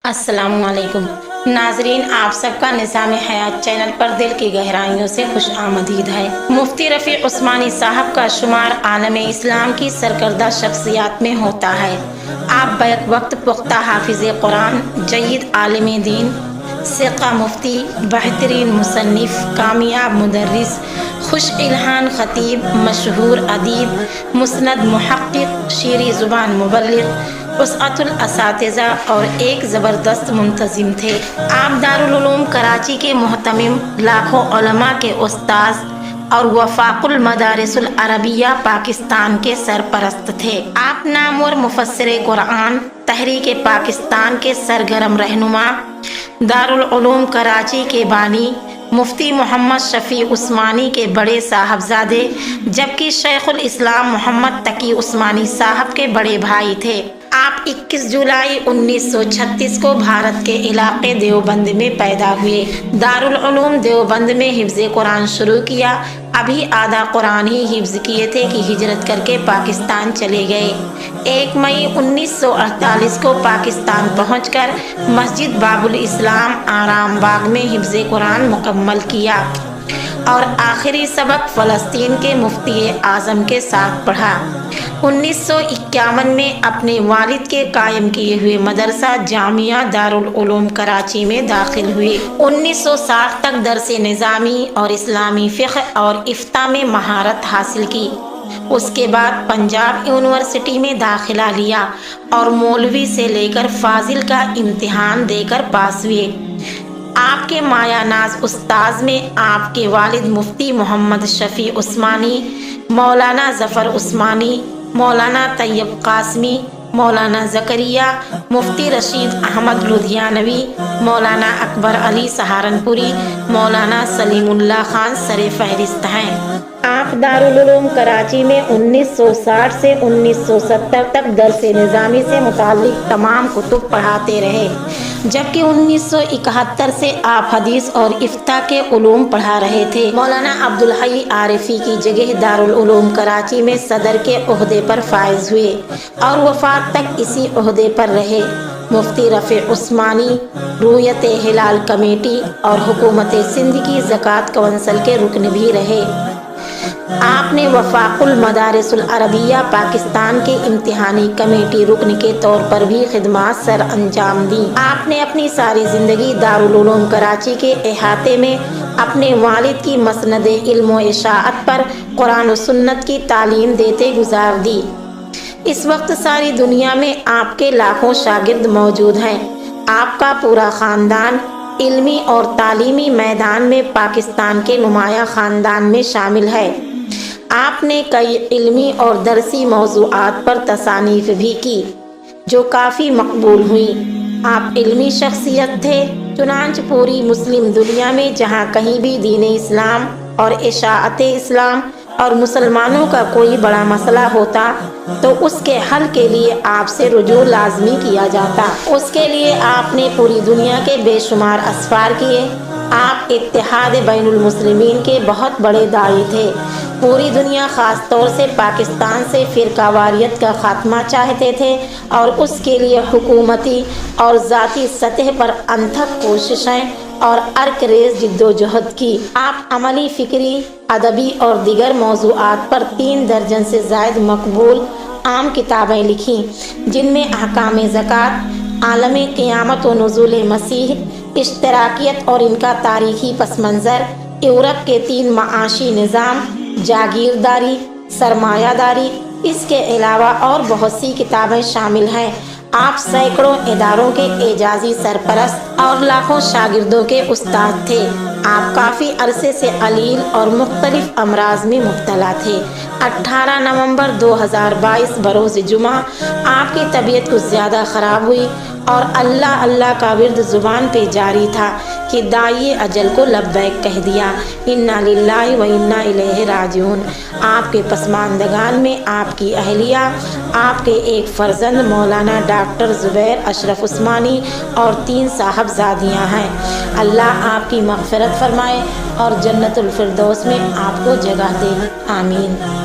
السلام علیکم ناظرین، آپ سب کا نظام حیات چینل پر دل کی گہرائیوں سے خوش آمدید ہے۔ مفتی رفیع عثمانی صاحب کا شمار عالم اسلام کی سرکردہ شخصیات میں ہوتا ہے۔ آپ بیک وقت پختہ حافظ قرآن، جید عالم دین، ثقہ مفتی، بہترین مصنف، کامیاب مدرس، خوش الحان خطیب، مشہور ادیب، مسند محقق، شیریں زبان مبلغ، وسعت الاساتذہ اور ایک زبردست منتظم تھے۔ آپ دارالعلوم کراچی کے محتمم، لاکھوں علماء کے استاذ اور وفاق المدارس العربیہ پاکستان کے سرپرست تھے۔ آپ نامور مفسر قرآن، تحریک پاکستان کے سرگرم رہنما، دارالعلوم کراچی کے بانی، مفتی محمد شفیع عثمانی کے بڑے صاحبزادے، جبکہ شیخ الاسلام محمد تقی عثمانی صاحب کے بڑے بھائی تھے۔ آپ 21 جولائی 1936 کو بھارت کے علاقے دیوبند میں پیدا ہوئے۔ دارالعلوم دیوبند میں حفظ قرآن شروع کیا۔ ابھی آدھا قرآن ہی حفظ کیے تھے کہ ہجرت کر کے پاکستان چلے گئے۔ 1 مئی 1948 کو پاکستان پہنچ کر مسجد باب الاسلام آرام باغ میں حفظ قرآن مکمل کیا اور آخری سبق فلسطین کے مفتی اعظم کے ساتھ پڑھا۔ 1951 میں اپنے والد کے قائم کیے ہوئے مدرسہ جامعہ دارالعلوم کراچی میں داخل ہوئے۔ 1960 تک درس نظامی اور اسلامی فقہ اور افتاء میں مہارت حاصل کی۔ اس کے بعد پنجاب یونیورسٹی میں داخلہ لیا اور مولوی سے لے کر فاضل کا امتحان دے کر پاس ہوئے۔ آپ کے مایہ ناز استاذ میں آپ کے والد مفتی محمد شفیع عثمانی، مولانا ظفر عثمانی، مولانا طیب قاسمی، مولانا زکریا، مفتی رشید احمد لدھیانوی، مولانا اکبر علی سہارنپوری، مولانا سلیم اللہ خان سر فہرست ہیں۔ آپ دارالعلوم کراچی میں 1960 سے 1970 تک درس نظامی سے متعلق تمام کتب پڑھاتے رہے، جبکہ 1971 سے آپ حدیث اور افتاء کے علوم پڑھا رہے تھے۔ مولانا عبدالحی عارفی کی جگہ دارالعلوم کراچی میں صدر کے عہدے پر فائز ہوئے اور وفات تک اسی عہدے پر رہے۔ مفتی رفیع عثمانی رویت ہلال کمیٹی اور حکومت سندھ کی زکوٰۃ کونسل کے رکن بھی رہے۔ آپ نے وفاق المدارس العربیہ پاکستان کے امتحانی کمیٹی رکن کے طور پر بھی خدمات سر انجام دیں۔ آپ نے اپنی ساری زندگی دارالعلوم کراچی کے احاطے میں اپنے والد کی مسند علم و اشاعت پر قرآن و سنت کی تعلیم دیتے گزار دی۔ اس وقت ساری دنیا میں آپ کے لاکھوں شاگرد موجود ہیں۔ آپ کا پورا خاندان علمی اور تعلیمی میدان میں پاکستان کے نمایاں خاندان میں شامل ہے۔ آپ نے کئی علمی اور درسی موضوعات پر تصانیف بھی کی جو کافی مقبول ہوئیں۔ آپ علمی شخصیت تھے، چنانچہ پوری مسلم دنیا میں جہاں کہیں بھی دین اسلام اور اشاعت اسلام اور مسلمانوں کا کوئی بڑا مسئلہ ہوتا تو اس کے حل کے لیے آپ سے رجوع لازمی کیا جاتا۔ اس کے لیے آپ نے پوری دنیا کے بے شمار اسفار کیے۔ آپ اتحاد بین المسلمین کے بہت بڑے داعی تھے۔ پوری دنیا خاص طور سے پاکستان سے فرقہ واریت کا خاتمہ چاہتے تھے اور اس کے لیے حکومتی اور ذاتی سطح پر انتھک کوششیں اور عرق ریز جدوجہد کی۔ آپ عملی، فکری، ادبی اور دیگر موضوعات پر 3 درجن سے زائد مقبول عام کتابیں لکھیں، جن میں احکام زکوٰۃ، عالم قیامت و نزول مسیح، اشتراکیت اور ان کا تاریخی پس منظر، یورپ کے 3 معاشی نظام، جاگیرداری، سرمایہ داری، اس کے علاوہ اور بہت سی کتابیں شامل ہیں۔ آپ سینکڑوں اداروں کے اعزازی سرپرست اور لاکھوں شاگردوں کے استاد تھے۔ آپ کافی عرصے سے علیل اور مختلف امراض میں مبتلا تھے۔ 18 نومبر 2022 بروز جمعہ آپ کی طبیعت کچھ زیادہ خراب ہوئی اور اللہ اللہ کا ورد زبان پہ جاری تھا کہ داعی اجل کو لبیک کہہ دیا۔ انا للہ و انا الیہ راجعون۔ آپ کے پسماندگان میں آپ کی اہلیہ، آپ کے ایک فرزند مولانا ڈاکٹر زبیر اشرف عثمانی اور 3 صاحبزادیاں ہیں۔ اللہ آپ کی مغفرت فرمائے اور جنت الفردوس میں آپ کو جگہ دے، آمین۔